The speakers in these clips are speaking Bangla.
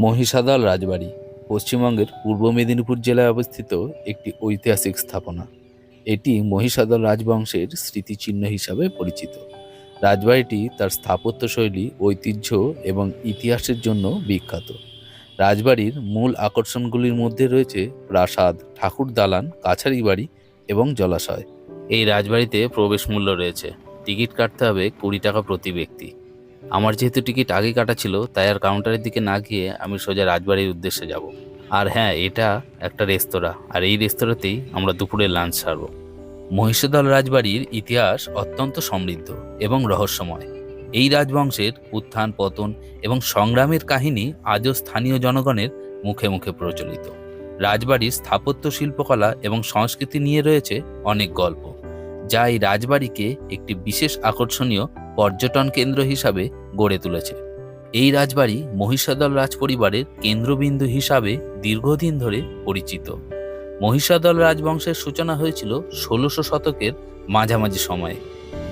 মহিষাদল রাজবাড়ি পশ্চিমবঙ্গের পূর্ব মেদিনীপুর জেলায় অবস্থিত একটি ঐতিহাসিক স্থাপনা। এটি মহিষাদল রাজবংশের স্মৃতিচিহ্ন হিসাবে পরিচিত। রাজবাড়িটি তার স্থাপত্যশৈলী, ঐতিহ্য এবং ইতিহাসের জন্য বিখ্যাত। রাজবাড়ির মূল আকর্ষণগুলির মধ্যে রয়েছে প্রাসাদ, ঠাকুর দালান, কাছারি বাড়ি এবং জলাশয়। এই রাজবাড়িতে প্রবেশ মূল্য রয়েছে। টিকিট কাটতে হবে 20 টাকা প্রতি ব্যক্তি। আমার যেহেতু টিকিট আগে কাটা ছিল, তাই আর কাউন্টারের দিকে না গিয়ে আমি সোজা রাজবাড়ির উদ্দেশ্যে যাব। আর হ্যাঁ, এটা একটা রেস্তোরাঁ, আর এই রেস্তোরাঁতেই আমরা দুপুরে লাঞ্চ সারব। মহিষাদল রাজবাড়ির ইতিহাস অত্যন্ত সমৃদ্ধ এবং রহস্যময়। এই রাজবংশের উত্থান, পতন এবং সংগ্রামের কাহিনী আজও স্থানীয় জনগণের মুখে মুখে প্রচলিত। রাজবাড়ির স্থাপত্য, শিল্পকলা এবং সংস্কৃতি নিয়ে রয়েছে অনেক গল্প, যা এই রাজবাড়িকে একটি বিশেষ আকর্ষণীয় পর্যটন কেন্দ্র হিসাবে গড়ে তুলেছে। এই রাজবাড়ি মহিষাদল রাজপরিবারের কেন্দ্রবিন্দু হিসাবে দীর্ঘদিন ধরে পরিচিত। মহিষাদল রাজবংশের সূচনা হয়েছিল 1600 শতকের মাঝামাঝি সময়ে,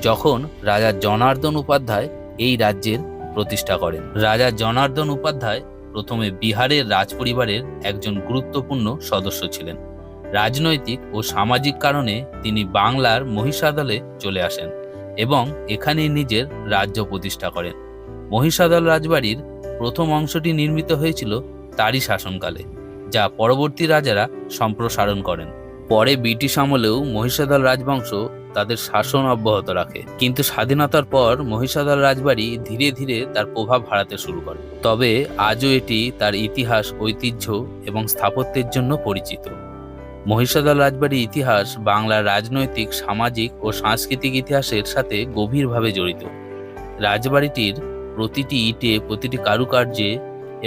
যখন রাজা জনার্দন উপাধ্যায় এই রাজ্যের প্রতিষ্ঠা করেন। রাজা জনার্দন উপাধ্যায় প্রথমে বিহারের রাজপরিবারের একজন গুরুত্বপূর্ণ সদস্য ছিলেন। রাজনৈতিক ও সামাজিক কারণে তিনি বাংলার মহিষাদলে চলে আসেন এবং এখানেই নিজের রাজ্য প্রতিষ্ঠা করেন। মহিষাদল রাজবাড়ির প্রথম অংশটি নির্মিত হয়েছিল তারই শাসনকালে, যা পরবর্তী রাজারা সম্প্রসারণ করেন। পরে ব্রিটিশ আমলেও মহিষাদল রাজবংশ তাদের শাসন অব্যাহত রাখে, কিন্তু স্বাধীনতার পর মহিষাদল রাজবাড়ি ধীরে ধীরে তার প্রভাব হারাতে শুরু করে। তবে আজও এটি তার ইতিহাস, ঐতিহ্য এবং স্থাপত্যের জন্য পরিচিত। মহিষাদল রাজবাড়ির ইতিহাস বাংলার রাজনৈতিক, সামাজিক ও সাংস্কৃতিক ইতিহাসের সাথে গভীরভাবে জড়িত। রাজবাড়িটির প্রতিটি ইটে, প্রতিটি কারুকার্যে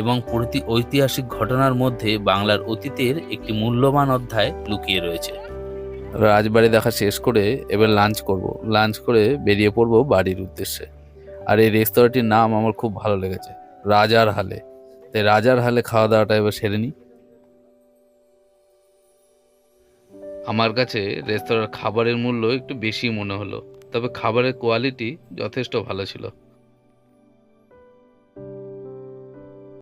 এবং প্রতি ঐতিহাসিক ঘটনার মধ্যে বাংলার অতীতের একটি মূল্যবান অধ্যায় লুকিয়ে রয়েছে। রাজবাড়ি দেখা শেষ করে এবার লাঞ্চ করব। লাঞ্চ করে বেরিয়ে পড়ব বাড়ির উদ্দেশ্যে। আর এই রেস্তোরাঁটির নাম আমার খুব ভালো লেগেছে, রাজার হালে। তাই রাজার হালে খাওয়া দাওয়াটা এবার সেরে নিই। আমার কাছে রেস্তোরাঁর খাবারের মূল্য একটু বেশি মনে হলো, তবে খাবারের কোয়ালিটি যথেষ্ট ভালো ছিল।